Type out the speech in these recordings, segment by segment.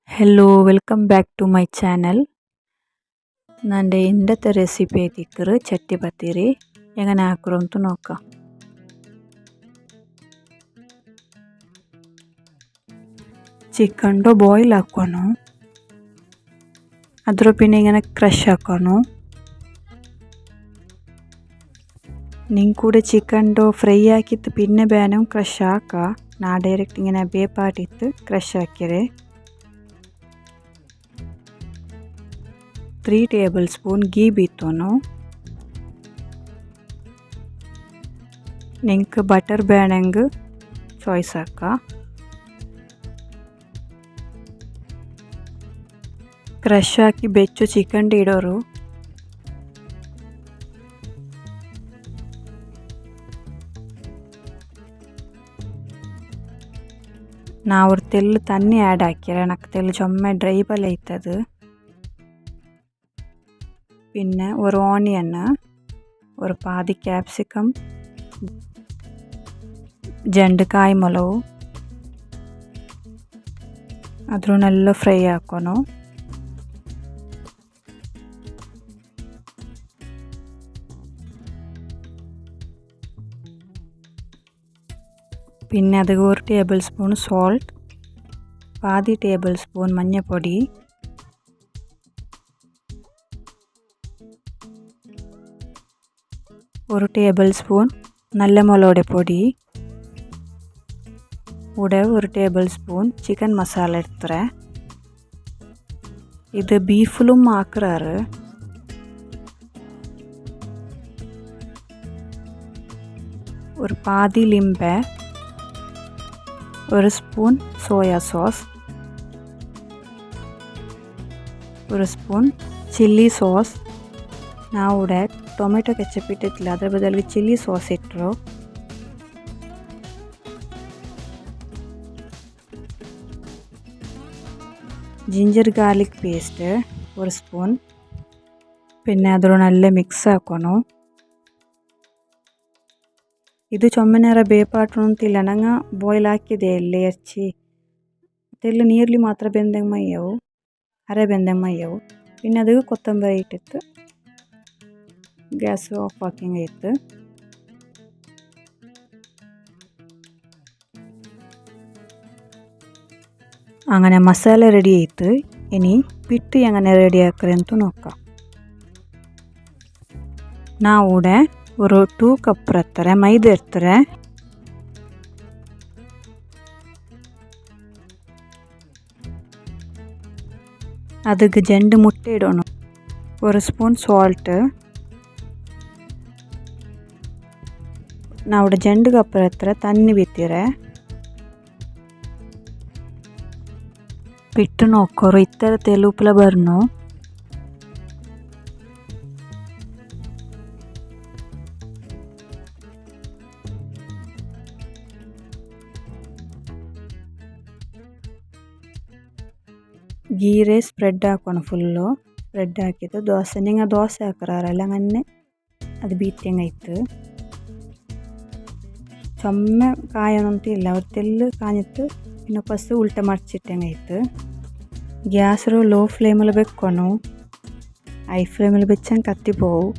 Hello, welcome back to my channel. Nande indate recipe tikru chatti patiri engane hakurontu nokka. Chicken do boil hakonu. Adro pinne engane crush hakonu. Ning kuda chicken do fry hakittu pinne banam crush haka. Na direct engane be part ittu crush hakire. 3 tablespoon ghee ಬಿತ್ತೋನು ನಿಂಕ್ butter ಬೇಣಂಗ್ choice ಹಾಕ crush ಹಾಕಿ ಬೆಚ್ಚು chicken ಇಡೋರು ನಾವು ತೆಲ್ಲು ತಣ್ಣಿ add ಹಾಕಿರ ನಕ್ಕೆ ತೆಲ್ಲು ಚೊಮ್ಮೆ dry ಪಲ್ಲೆ ಇತ್ತದು പിന്നെ ഒരു ഓണിയൻ ഒരു പാതി ക്യാപ്സിക്കം ಜಂಡು ಕಾಯಿ ಮೊಲವು ಅದ್ರನ್ನೆಲ್ಲ ಫ್ರೈ ಹಾಕೋನು പിന്നെ ಅದಕ್ಕೆ 1 ಟೇಬಲ್ ಸ್ಪೂನ್ ಸಾಲ್ಟ್ പാതി ടേബിൾ സ്പൂൺ മഞ്ഞൾപ്പൊടി ഒരു ടേബിൾ സ്പൂൺ നല്ല മുളകുടെ പൊടി കൂടെ ഒരു ടേബിൾ സ്പൂൺ ചിക്കൻ മസാല എടുത്തರೆ ഇത് ബീഫിലും ആക്കാറ് ഒരു പാതി ലിംബെ ഒരു സ്പൂൺ സോയാ സോസ് ഒരു ಸ್ಪೂನ್ ಚಿಲ್ಲಿ ಸಾಸ್ ನಾವು ಟೊಮೆಟೊ ಕೆಚಪ್ ಇಟ್ಟಿಲ್ಲ ಅದರ ಬದಲಿಗೆ ಚಿಲ್ಲಿ ಸಾಸ್ ಇಟ್ಟರು ಜಿಂಜರ್ ಗಾರ್ಲಿಕ್ ಪೇಸ್ಟ್ ഒരു സ്പൂൺ പിന്നെ ಅದರೊಳಗೆ ಮಿಕ್ಸ್ ಹಾಕೋನು ಇದು ಚೊಮ್ಮನೆರ ಬೇಪಾಟು ಅಂತಿಲ್ಲ ನಂಗೆ ಬಾಯ್ಲ್ ಹಾಕಿದೆ ಎಲ್ಲಿ ಹಚ್ಚಿ ತೆಲ್ಲ ನೀರ್ಲಿ ಮಾತ್ರ ಬೆಂದಂಗೆ ಮೈಯವು ಅರೆ ಬೆಂದಂಗೆ ಮೈಯವು പിന്നെ ಅದು ಕೊತ್ತಂಬರಿ ಇಟ್ಟಿತ್ತು ಗ್ಯಾಸ್ ಆಫ್ ಹಾಕಿಂಗ್ ಇತ್ತು അങ്ങനെ മസാല റെഡി ആയിട്ട് ഇനി പിട്ട് എങ്ങനെ റെഡി ആക്കറെಂತ നോക്കാം ನಾವಿവിടെ ഒരു 2 ಕಪ್ ಇರ್ತಾರೆ ಮೈದಾ ಇರ್ತಾರೆ ಅದಕ್ಕೆ ಜಂಡು ಮುಟ್ಟೆ ಇಡೋಣ ഒരു ಸ್ಪೂನ್ ಸಾಲ್ಟ್ ನಾವಿവിടെ ಜಂಡು ಕಪ್ ಹತ್ರ ತಣ್ಣಿ ಬಿತ್ತಿರೆ ಬಿಟ್ಟು ನೋಕೋರು ಇತ್ತರ ತೆಲುಪಲ ಬರ್ನು ಗೀರೆ ಸ್ಪ್ರೆಡ್ ಹಾಕೋಣ ಫುಲ್ಲು ಸ್ಪ್ರೆಡ್ ಹಾಕಿದ್ದು ದೋಸೆ ನಿಂಗೆ ದೋಸೆ ಹಾಕರಲ್ಲ അങ്ങനെ ಅದು ಬೀತಿಯಂಗಾಯ್ತು ചൊമ്മ കായൊന്നുമില്ല ഒരു തെല്ല് കാഞ്ഞിട്ട് പിന്നെ ഫസ്റ്റ് ഉൾട്ട മറിച്ചിട്ടങ്ങായിട്ട് ഗ്യാസ് ലോ ഫ്ലെയിമിൽ വെക്കണം ഹൈ ഫ്ലെയിമിൽ വെച്ചാൽ കത്തിപ്പോവും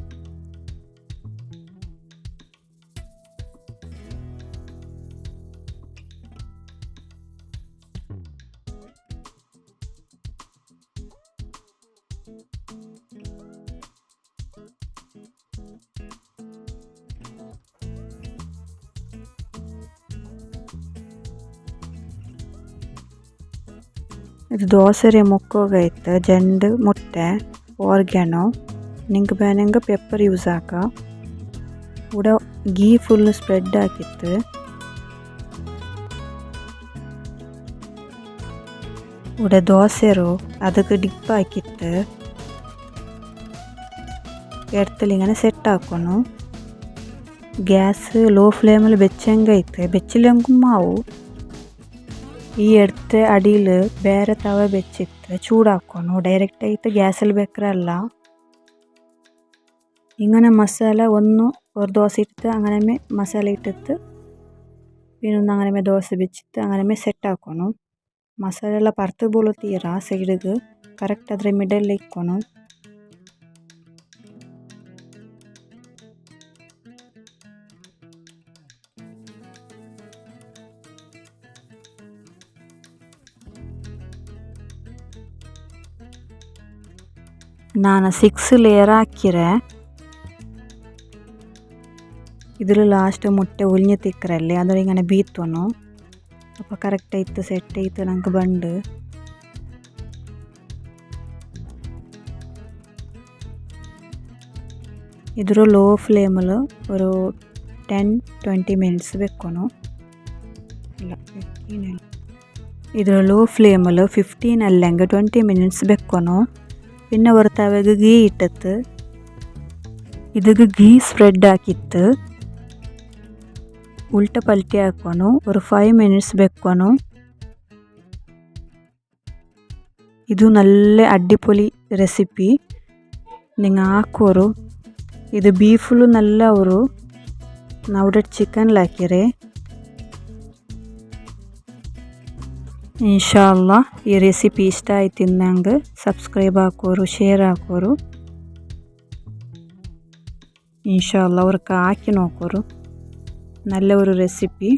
ಇದು ದೋಸೆ ಮುಕ್ಕೋಗೈತೆ ಜಂಡು ಮುಟ್ಟೆ ಆರ್ಗ್ಯಾನೋ ನಿಂಗೆ ಬೇನಂಗೆ ಪೆಪ್ಪರ್ ಯೂಸ್ ಹಾಕ ಕೂಡ ಗೀ ಫುಲ್ ಸ್ಪ್ರೆಡ್ ಹಾಕಿತ್ತು ಕೂಡ ದೋಸೆರು ಅದಕ್ಕೆ ಡಿಪ್ ಹಾಕಿತ್ತು ಎಡ್ತಲಿಂಗನೆ ಸೆಟ್ ಹಾಕೋನು ಗ್ಯಾಸ್ ಲೋ ಫ್ಲೇಮಲ್ಲಿ ಬೆಚ್ಚಂಗೈತೆ ಬೆಚ್ಚಿಲಂಗು ಮಾವು ಈ ಎಡ್ತೆ ಅಡಿയിൽ ಬೇರೆ ತವ ಬೆಚ್ಚಿತ್ತು ಚೂಡಾಕೋನು ಡೈರೆಕ್ಟ್ ಆയിട്ട് ಗ್ಯಾಸಲ್ಲಿ ಬೇಕ್ರಲ್ಲ ഇങ്ങനെ മസാല ഒരു ദോശ ഇട്ടിട്ട് അങ്ങനെ മസാല ഇട്ടിട്ട് പിന്നെ അങ്ങനെ ദോശ വെച്ചിട്ട് അങ്ങനെ സെറ്റ് ആക്കണം ಮಸಾಲೆ ಎಲ್ಲ ಪರ್ತು ಬೋಲುತ್ತೀರ ಸೈಡಿಗೆ ಕರೆಕ್ಟ್ ಆದರೆ ಮಿಡಲ್ ಇಕ್ಕೊನು. ನಾನು 6 ಲೇಯರ್ ಹಾಕಿರೆ ഇതിൽ ലാസ്റ്റ് മുട്ട ഒലിഞ്ഞ് തിക്കറല്ലേ അതൊരു ഇങ്ങനെ ബീത്തോന്നു അപ്പോൾ കറക്റ്റ് ആയിട്ട് സെറ്റ് ആയിട്ട് നമുക്ക് ബണ്ട് ഇതൊരു ലോ ഫ്ലെയിമിൽ ഒരു 10-20 മിനിറ്റ്സ് വെക്കണം. അല്ല 15 ഇതൊരു ലോ ഫ്ലെയിമിൽ 15 അല്ലെങ്കിൽ 20 മിനിറ്റ്സ് വെക്കണം. പിന്നെ ഒരു തവക്ക് ഗീ ഇട്ടിട്ട് ಇದಕ್ಕೆ ಗೀ ಸ್ಪ್ರೆಡ್ ಹಾಕಿತ್ತು ಉಲ್ಟ ಪಲ್ಟಿ ಹಾಕೋನು ഒരു 5 മിനിറ്റ്സ് വെക്കണം. ಇದು നല്ല അടിപൊളി റെസിപ്പി നിങ്ങൾ ಹಾಕೋರು. ಇದು ಬೀಫ್ಲು നല്ല ಅವರು ನಾವು ಚಿಕನ್ಲಾಕಿರೆ ಇನ್ಶಾಅಲ್ಲಾ ಈ ರೆಸಿಪಿ ಇಷ್ಟ ಆಯ್ತು ನಂಗೆ ಸಬ್ಸ್ಕ್ರೈಬ್ ಹಾಕೋರು ಶೇರ್ ಹಾಕೋರು ഇൻഷാ അല്ലാഹ് അവർക്ക് ആക്കി നോക്കൂ. നല്ല ഒരു റെസിപ്പി.